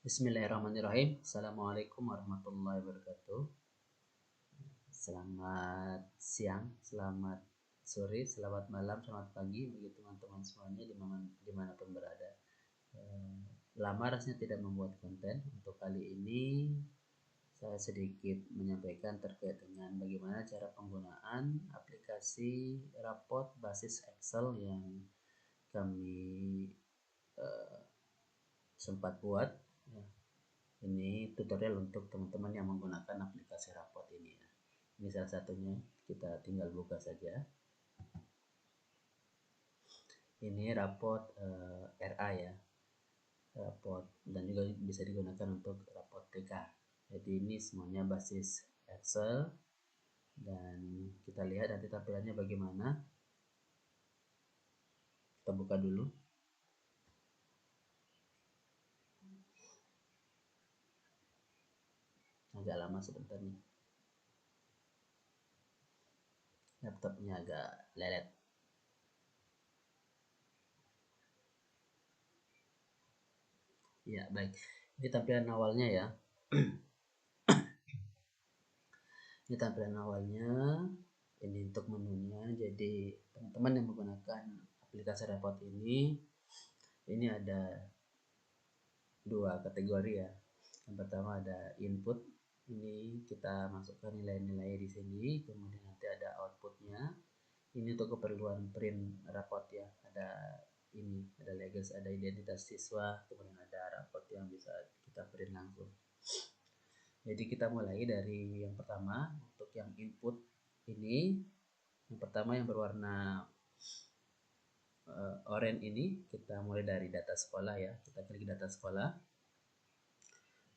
Bismillahirrahmanirrahim. Assalamualaikum warahmatullahi wabarakatuh. Selamat siang, selamat sore, selamat malam, selamat pagi bagi teman-teman semuanya dimanapun berada. Lama rasanya tidak membuat konten. Untuk kali ini saya sedikit menyampaikan terkait dengan bagaimana cara penggunaan aplikasi rapot basis Excel yang kami sempat buat. Ini tutorial untuk teman-teman yang menggunakan aplikasi rapot ini. Ini salah satunya, kita tinggal buka saja. Ini rapot RA ya, rapot, dan juga bisa digunakan untuk rapot TK. Jadi ini semuanya basis Excel, dan kita lihat nanti tampilannya bagaimana. Kita buka dulu. Agak lama sebentar nih, laptopnya agak lelet. Ya baik, ini tampilan awalnya ya. Ini tampilan awalnya, ini untuk menunya. Jadi teman-teman yang menggunakan aplikasi rapot ini ada dua kategori ya. Yang pertama ada input, ini kita masukkan nilai-nilai di sini, kemudian nanti ada outputnya. Ini untuk keperluan print rapot ya. Ada ini, ada legacy, ada identitas siswa, kemudian ada rapot yang bisa kita print langsung. Jadi kita mulai dari yang pertama. Untuk yang input ini, yang pertama yang berwarna oranye ini, kita mulai dari data sekolah ya. Kita klik data sekolah.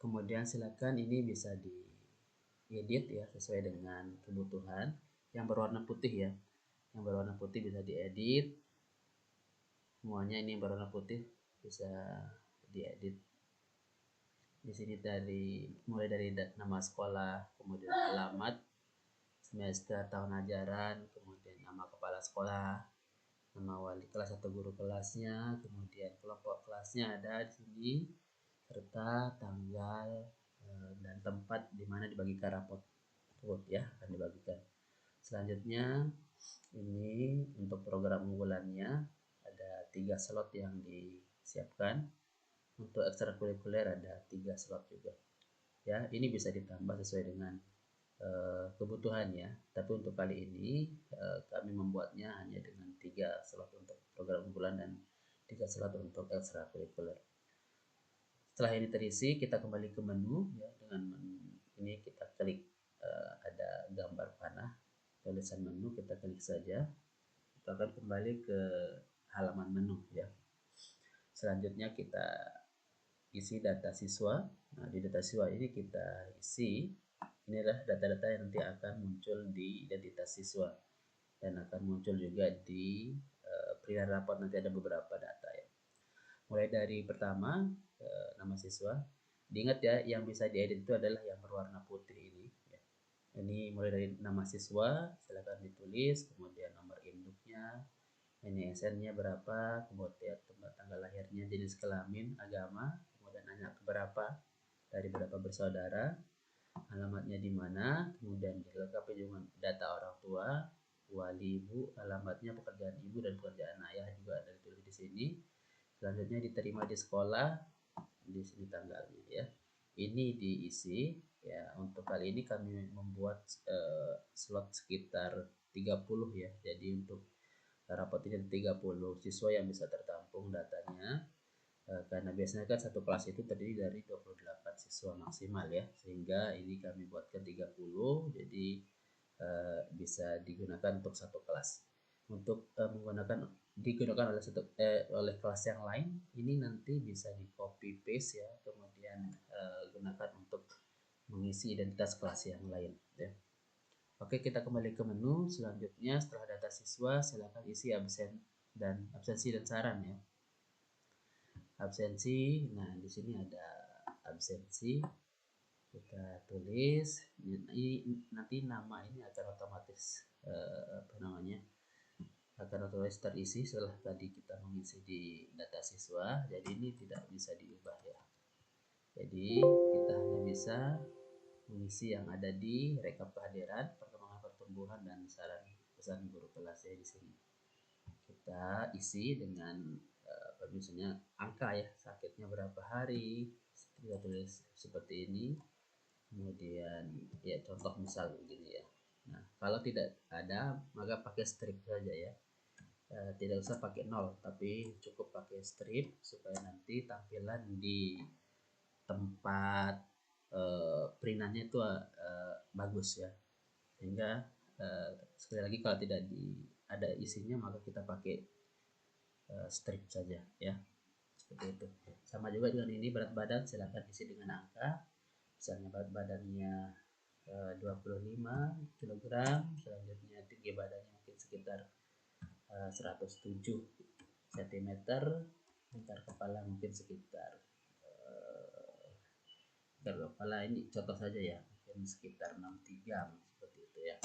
Kemudian silakan ini bisa diedit ya sesuai dengan kebutuhan. Yang berwarna putih ya, yang berwarna putih bisa diedit. Semuanya ini yang berwarna putih bisa diedit. Di sini mulai dari nama sekolah, kemudian alamat, semester, tahun ajaran, kemudian nama kepala sekolah, nama wali kelas atau guru kelasnya, kemudian kelompok kelasnya ada di sini, serta tanggal dan tempat di mana dibagikan rapot ya, akan dibagikan. Selanjutnya ini untuk program unggulannya ada 3 slot yang disiapkan. Untuk ekstrakurikuler ada 3 slot juga ya. Ini bisa ditambah sesuai dengan kebutuhan ya, tapi untuk kali ini kami membuatnya hanya dengan 3 slot untuk program unggulan dan 3 slot untuk ekstrakurikuler. Setelah ini terisi, kita kembali ke menu ya. Dengan menu ini kita klik ada gambar panah, tulisan menu, kita klik saja. Kita akan kembali ke halaman menu ya. Selanjutnya kita isi data siswa. Nah, di data siswa ini kita isi, inilah data-data yang nanti akan muncul di identitas siswa dan akan muncul juga di pilihan rapot. Nanti ada beberapa data ya. Mulai dari pertama, nama siswa. Diingat ya, yang bisa diedit itu adalah yang berwarna putih ini ya. Ini mulai dari nama siswa, silakan ditulis, kemudian nomor induknya, ini SN-nya berapa, kemudian tanggal lahirnya, jenis kelamin, agama, kemudian anak berapa, dari berapa bersaudara, alamatnya di mana, kemudian dilengkapi dengan data orang tua, wali ibu, alamatnya, pekerjaan ibu dan pekerjaan ayah juga ada ditulis di sini. Selanjutnya diterima di sekolah, di sini tanggalnya ya. Ini diisi ya. Untuk kali ini kami membuat slot sekitar 30 ya. Jadi untuk rapot ini 30 siswa yang bisa tertampung datanya, karena biasanya kan satu kelas itu terdiri dari 28 siswa maksimal ya, sehingga ini kami buatkan 30, jadi bisa digunakan untuk satu kelas. Untuk digunakan oleh kelas yang lain, ini nanti bisa di copy paste ya, kemudian gunakan untuk mengisi identitas kelas yang lain ya. Oke, kita kembali ke menu. Selanjutnya setelah data siswa, silakan isi absensi dan saran ya. Absensi, nah di sini ada absensi, kita tulis. Ini nanti nama ini akan otomatis akan otomatis terisi setelah tadi kita mengisi di data siswa. Jadi ini tidak bisa diubah ya. Jadi kita hanya bisa mengisi yang ada di rekap kehadiran, perkembangan pertumbuhan, dan saran pesan guru kelas ya di sini. Kita isi dengan misalnya angka ya, sakitnya berapa hari, kita tulis seperti ini. Kemudian ya contoh misal begini ya. Nah, kalau tidak ada maka pakai strip saja ya. Tidak usah pakai nol, tapi cukup pakai strip supaya nanti tampilan di tempat perintannya itu bagus ya. Sehingga sekali lagi kalau tidak ada isinya maka kita pakai strip saja ya, seperti itu. Sama juga dengan ini, berat badan silakan isi dengan angka. Misalnya berat badannya 25 kg, selanjutnya tinggi badannya mungkin sekitar 107 cm, lingkar kepala mungkin sekitar kepala ini contoh saja ya, mungkin sekitar 63 seperti itu ya,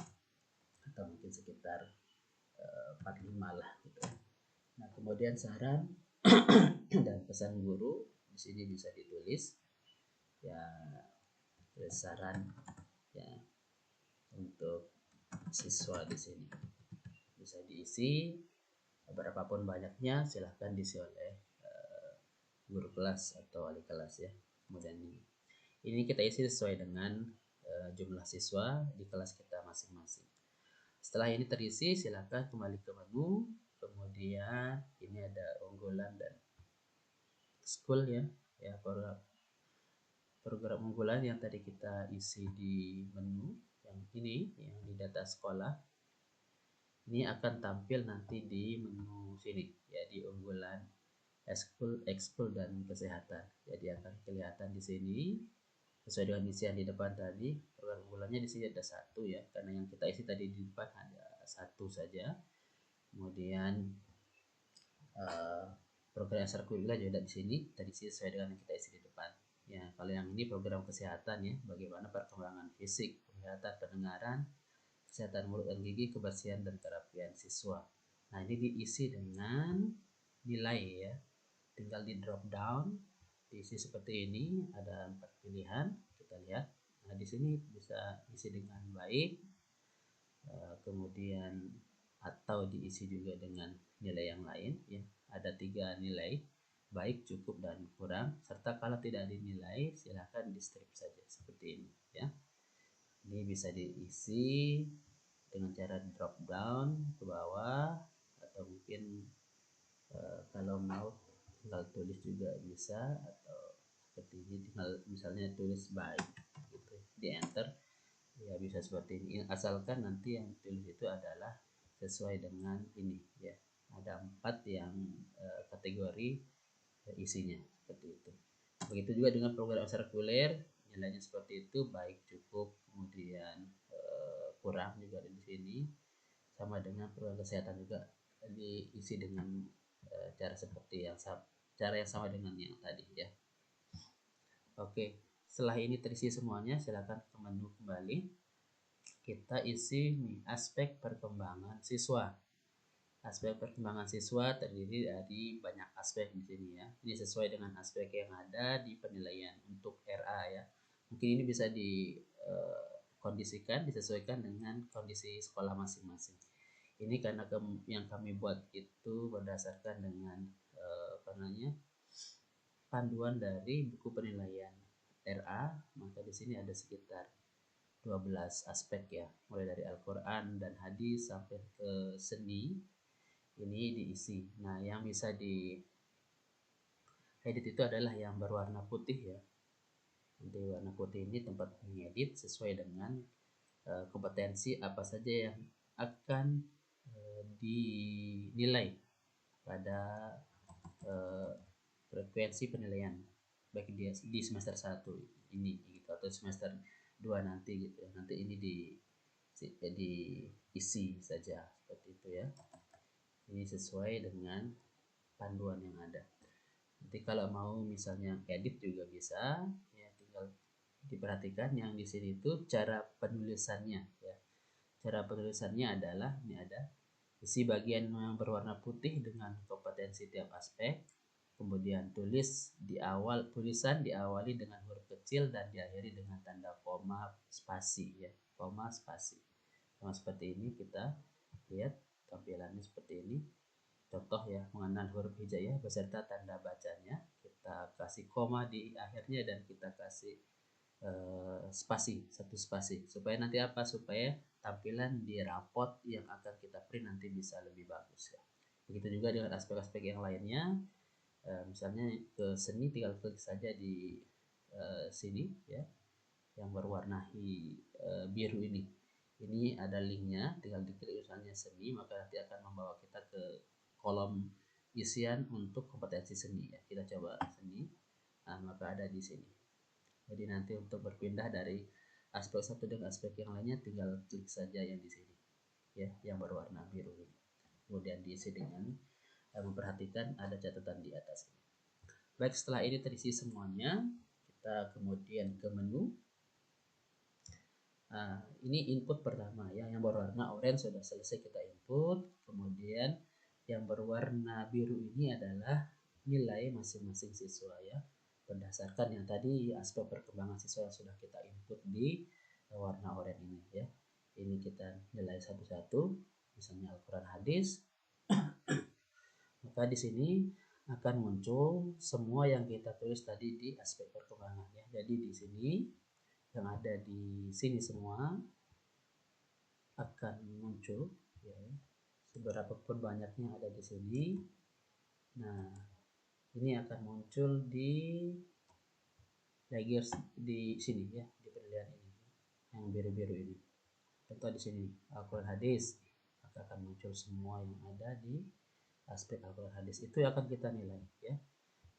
atau mungkin sekitar 45 lah gitu. Nah, kemudian saran dan pesan guru di sini bisa ditulis ya, tulis saran ya untuk siswa di sini bisa diisi berapapun banyaknya, silahkan diisi oleh guru kelas atau wali kelas ya. Kemudian ini kita isi sesuai dengan jumlah siswa di kelas kita masing-masing. Setelah ini terisi, silakan kembali ke menu. Kemudian ini ada unggulan dan school ya, program unggulan yang tadi kita isi di menu yang ini, yang di data sekolah. Ini akan tampil nanti di menu sini ya, di unggulan ekskul dan kesehatan. Jadi akan kelihatan di sini sesuai dengan isi yang di depan tadi. Program unggulannya di sini ada satu ya, karena yang kita isi tadi di depan ada satu saja. Kemudian program ekstrakurikuler juga di sini tadi sesuai dengan yang kita isi di depan. Ya, kalau yang ini program kesehatan ya, bagaimana perkembangan fisik, kesehatan pendengaran, kesehatan mulut dan gigi, kebersihan dan kerapian siswa. Nah, ini diisi dengan nilai ya. Tinggal di drop down, diisi seperti ini, ada 4 pilihan, kita lihat. Nah, di sini bisa isi dengan baik, kemudian atau diisi juga dengan nilai yang lain ya. Ada 3 nilai, baik, cukup, dan kurang. Serta kalau tidak dinilai, silahkan di strip saja seperti ini ya. Ini bisa diisi dengan cara drop down ke bawah, atau mungkin kalau mau tinggal tulis juga bisa, atau seperti ini tinggal misalnya tulis baik gitu, di enter ya, bisa seperti ini, asalkan nanti yang tulis itu adalah sesuai dengan ini ya. Ada 4 yang kategori isinya seperti itu. Begitu juga dengan program ekstrakurikuler, nilainya seperti itu, baik, cukup, kemudian kurang juga di sini. Sama dengan program kesehatan juga diisi dengan cara seperti yang sama dengan yang tadi ya. Oke, setelah ini terisi semuanya, silakan ke menu kembali. Kita isi nih aspek perkembangan siswa. Aspek perkembangan siswa terdiri dari banyak aspek di sini ya. Ini sesuai dengan aspek yang ada di penilaian untuk RA ya. Mungkin ini bisa dikondisikan, disesuaikan dengan kondisi sekolah masing-masing. Ini karena yang kami buat itu berdasarkan dengan panduan dari buku penilaian RA, maka di sini ada sekitar 12 aspek ya, mulai dari Al-Quran dan hadis sampai ke seni, ini diisi. Nah, yang bisa di edit itu adalah yang berwarna putih ya. Nanti warna putih ini tempat mengedit sesuai dengan kompetensi apa saja yang akan dinilai pada frekuensi penilaian, baik di semester 1 ini gitu, atau semester 2 nanti gitu ya. Nanti ini diisi saja seperti itu ya. Ini sesuai dengan panduan yang ada. Nanti kalau mau misalnya edit juga bisa ya, tinggal diperhatikan yang di sini itu cara penulisannya ya. Cara penulisannya adalah ini ada isi bagian yang berwarna putih dengan kompetensi tiap aspek. Kemudian tulisan diawali dengan huruf kecil dan diakhiri dengan tanda koma spasi ya, koma spasi. Sama seperti ini kita lihat tampilannya seperti ini. Contoh ya, mengenal huruf hijaiyah beserta tanda bacanya. Kita kasih koma di akhirnya dan kita kasih spasi, satu spasi. Supaya nanti apa? Supaya tampilan di rapot yang akan kita print nanti bisa lebih bagus ya. Begitu juga dengan aspek-aspek yang lainnya. Misalnya ke seni, tinggal klik saja di sini ya, yang berwarna biru ini ada linknya, tinggal diklik misalnya seni, maka nanti akan membawa kita ke kolom isian untuk kompetensi seni ya. Kita coba seni, nah maka ada di sini. Jadi nanti untuk berpindah dari aspek satu dengan aspek yang lainnya tinggal klik saja yang di sini ya, yang berwarna biru ini. Kemudian diisi dengan memperhatikan ada catatan di atas ini. Baik, setelah ini terisi semuanya, kita kemudian ke menu. Nah, ini input pertama ya, yang berwarna orange sudah selesai kita input. Kemudian yang berwarna biru ini adalah nilai masing-masing siswa ya, berdasarkan yang tadi aspek perkembangan siswa yang sudah kita input di warna oranye ini ya. Ini kita nilai satu-satu, misalnya Al-Quran hadis. Maka di sini akan muncul semua yang kita tulis tadi di aspek perkembangan ya. Jadi di sini yang ada di sini semua akan muncul ya, seberapa pun banyaknya ada di sini. Nah, ini akan muncul di layers di sini ya, di penilaian ini yang biru-biru ini. Contoh di sini Al-Quran hadis, maka akan muncul semua yang ada di aspek Al-Quran hadis, itu akan kita nilai ya.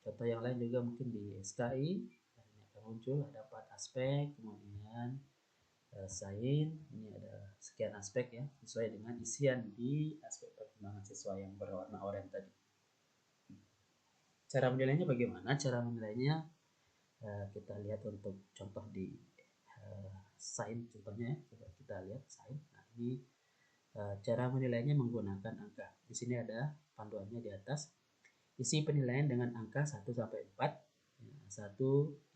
Contoh yang lain juga mungkin di SKI, ini akan muncul ada 4 aspek, kemudian sain ini ada sekian aspek ya, sesuai dengan isian di aspek perkembangan siswa yang berwarna oranye tadi. Cara menilainya bagaimana? Cara menilainya kita lihat untuk contoh di sain contohnya, coba kita lihat sain. Nah, ini cara menilainya menggunakan angka. Di sini ada panduannya di atas. Isi penilaian dengan angka 1 sampai 4. Ya, 1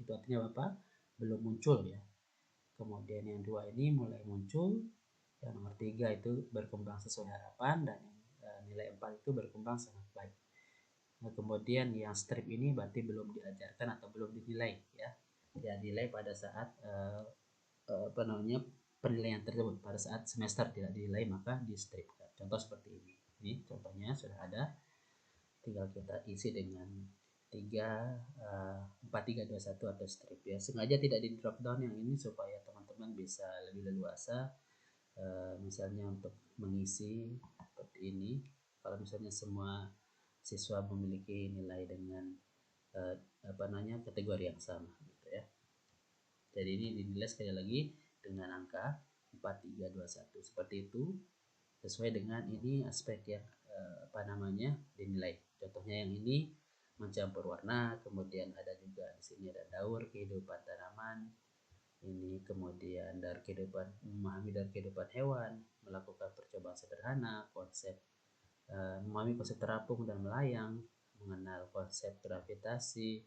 itu artinya apa? Belum muncul ya. Kemudian yang 2 ini mulai muncul. Yang nomor 3 itu berkembang sesuai harapan, dan nilai 4 itu berkembang sangat baik. Nah, kemudian yang strip ini berarti belum diajarkan atau belum dinilai ya. Ya, nilai pada saat apa namanya, penilaian tersebut pada saat semester tidak dinilai, maka di strip. Contoh seperti ini. Ini contohnya sudah ada, tinggal kita isi dengan 4321 atau strip ya. Sengaja tidak di drop down yang ini supaya teman-teman bisa lebih leluasa misalnya untuk mengisi seperti ini. Kalau misalnya semua siswa memiliki nilai dengan apa namanya, kategori yang sama gitu ya. Jadi ini dinilai sekali lagi dengan angka 4321 seperti itu, sesuai dengan ini aspek yang apa namanya, dinilai. Contohnya yang ini mencampur warna, kemudian ada juga di sini ada daur kehidupan tanaman, ini kemudian dari kehidupan, memahami dari kehidupan hewan, melakukan percobaan sederhana, konsep memahami konsep terapung dan melayang, mengenal konsep gravitasi,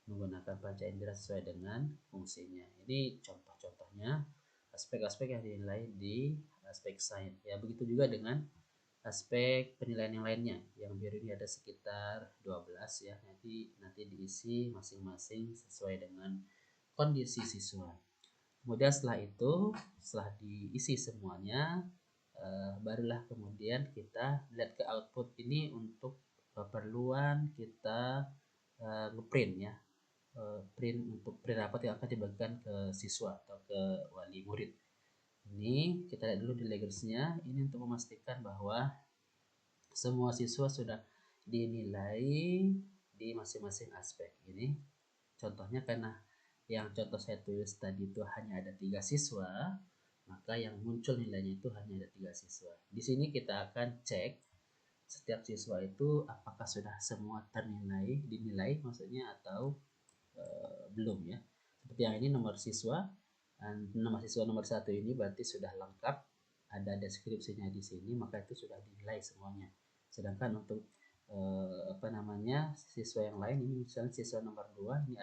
menggunakan panca indera sesuai dengan fungsinya. Ini contoh-contohnya aspek-aspek yang dinilai di aspek sains ya. Begitu juga dengan aspek penilaian yang lainnya. Yang biru ini ada sekitar 12 ya. Nanti diisi masing-masing sesuai dengan kondisi siswa. Kemudian setelah itu, setelah diisi semuanya, barulah kemudian kita lihat ke output ini untuk keperluan kita ngeprint ya. Print untuk print rapat yang akan dibagikan ke siswa atau ke wali murid. Ini kita lihat dulu di leggersnya. Ini untuk memastikan bahwa semua siswa sudah dinilai di masing-masing aspek. Ini contohnya karena yang contoh saya tulis tadi itu hanya ada 3 siswa, maka yang muncul nilainya itu hanya ada 3 siswa. Di sini kita akan cek setiap siswa itu apakah sudah semua dinilai maksudnya, atau belum ya. Seperti yang ini nomor siswa nomor 1 ini berarti sudah lengkap, ada deskripsinya di sini, maka itu sudah dinilai semuanya. Sedangkan untuk siswa yang lain. Ini misalnya siswa nomor 2, ini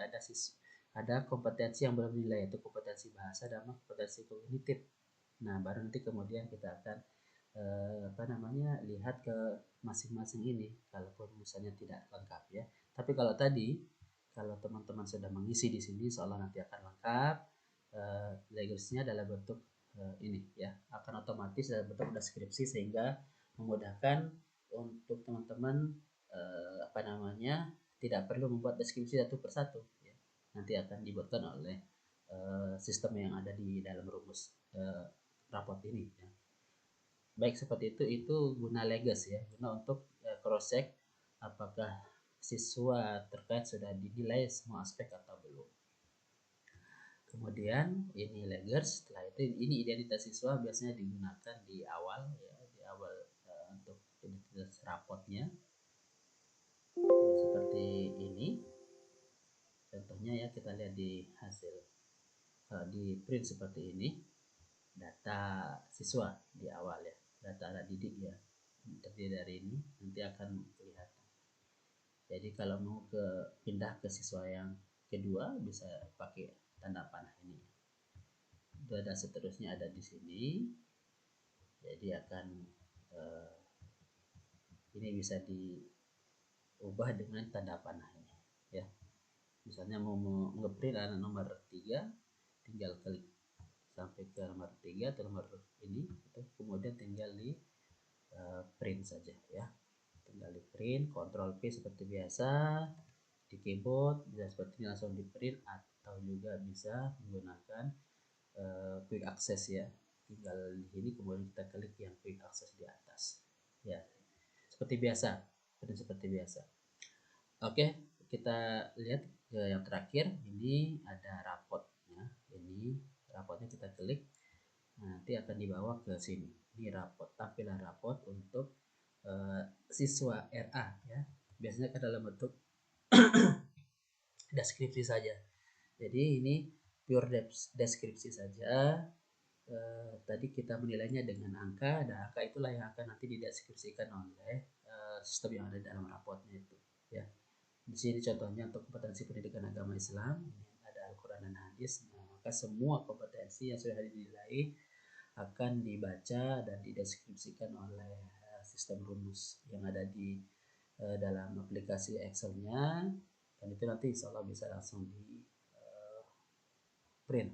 ada kompetensi yang belum dinilai, yaitu kompetensi bahasa dan kompetensi kognitif. Nah, baru nanti kemudian kita akan lihat ke masing-masing ini, kalaupun misalnya tidak lengkap ya. Tapi kalau teman-teman sudah mengisi di sini, seolah nanti akan lengkap. Legasinya dalam bentuk ini ya, akan otomatis dalam bentuk deskripsi, sehingga memudahkan untuk teman-teman tidak perlu membuat deskripsi satu persatu ya. Nanti akan dibuatkan oleh sistem yang ada di dalam rumus rapot ini ya. Baik, seperti itu guna legas ya, guna untuk cross check apakah siswa terkait sudah dinilai semua aspek atau belum. Kemudian ini leggers, setelah itu ini identitas siswa biasanya digunakan di awal ya, untuk identitas rapotnya ya, seperti ini contohnya ya. Kita lihat di hasil di print seperti ini, data siswa di awal ya, data anak didik ya, terdiri dari ini, nanti akan kelihatan. Jadi kalau mau pindah ke siswa yang kedua bisa pakai tanda panah ini. Dan seterusnya ada di sini. Jadi akan ini bisa diubah dengan tanda panah ini ya. Misalnya mau ngeprint anak nomor 3, tinggal klik sampai ke nomor 3 atau nomor ini gitu. Kemudian tinggal di print saja ya. Tinggal di print, Ctrl P seperti biasa di keyboard, bisa seperti ini langsung di print, atau juga bisa menggunakan quick access ya. Tinggal di sini kemudian kita klik yang quick access di atas ya, seperti biasa. Oke, kita lihat ke yang terakhir. Ini ada rapotnya. Ini rapotnya kita klik, nanti akan dibawa ke sini. Ini tampilan rapot untuk siswa RA ya. Biasanya kan dalam bentuk deskripsi saja. Jadi ini pure deskripsi saja. Tadi kita menilainya dengan angka, dan angka itulah yang akan nanti dideskripsikan oleh sistem yang ada dalam rapotnya itu ya. Di sini contohnya untuk kompetensi pendidikan agama Islam, ada Al-Quran dan Hadis. Nah, maka semua kompetensi yang sudah dinilai akan dibaca dan dideskripsikan oleh sistem rumus yang ada di dalam aplikasi Excel-nya, dan itu nanti insya Allah bisa langsung di print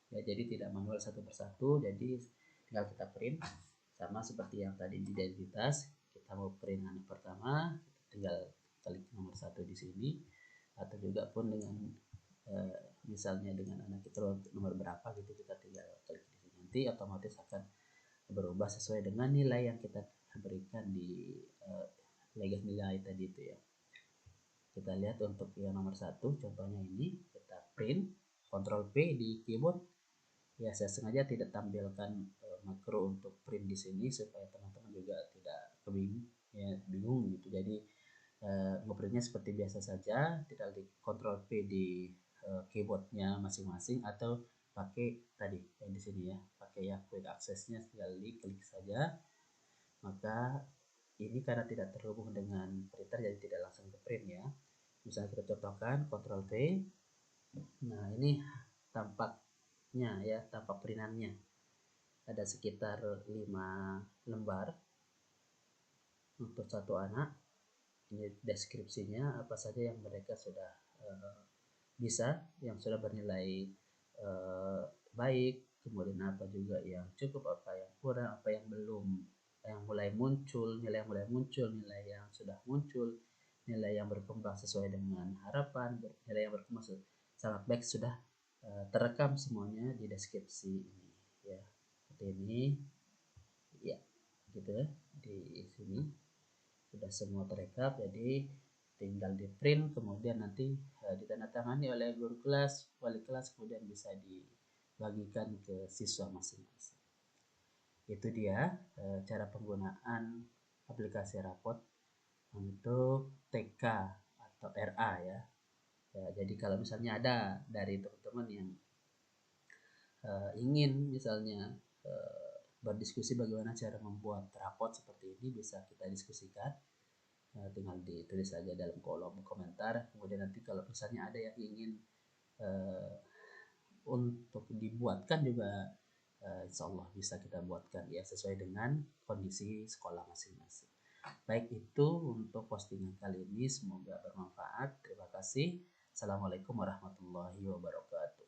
ya. Jadi tidak manual satu persatu, jadi tinggal kita print. Sama seperti yang tadi di identitas, kita mau print anak pertama, tinggal klik nomor 1 di sini, atau juga pun dengan misalnya dengan anak kita nomor berapa gitu, kita tinggal klik di sini, nanti otomatis akan berubah sesuai dengan nilai yang kita berikan di legas nilai tadi itu ya. Kita lihat untuk yang nomor 1 contohnya ini, kita print, Ctrl P di keyboard ya. Saya sengaja tidak tampilkan makro untuk print di sini supaya teman-teman juga tidak bingung gitu. Jadi ngeprintnya seperti biasa saja, tinggal di Ctrl P di keyboardnya masing-masing, atau pakai tadi yang di sini ya, pakai ya quick accessnya, tinggal diklik saja. Maka ini karena tidak terhubung dengan printer, jadi tidak langsung ke print ya. Misalnya kita contohkan Ctrl V. Nah, ini tampaknya ya, tampak printannya ada sekitar 5 lembar untuk satu anak. Ini deskripsinya apa saja yang mereka sudah bisa, yang sudah bernilai baik, kemudian apa juga yang cukup, apa yang kurang, apa yang belum, yang mulai muncul, nilai yang mulai muncul, nilai yang sudah muncul, nilai yang berkembang sesuai dengan harapan, nilai yang berkembang sangat baik, sudah terekam semuanya di deskripsi ini ya. Seperti ini ya, gitu ya. Di sini sudah semua terekam, jadi tinggal di print, kemudian nanti ditandatangani oleh guru kelas, wali kelas, kemudian bisa dibagikan ke siswa masing-masing. Itu dia cara penggunaan aplikasi rapot untuk TK atau RA ya. Jadi kalau misalnya ada dari teman-teman yang ingin misalnya berdiskusi bagaimana cara membuat rapot seperti ini, bisa kita diskusikan tinggal ditulis saja dalam kolom komentar. Kemudian nanti kalau misalnya ada yang ingin untuk dibuatkan juga, insya Allah bisa kita buatkan ya sesuai dengan kondisi sekolah masing-masing. Baik, itu untuk postingan kali ini, semoga bermanfaat. Terima kasih. Assalamualaikum warahmatullahi wabarakatuh.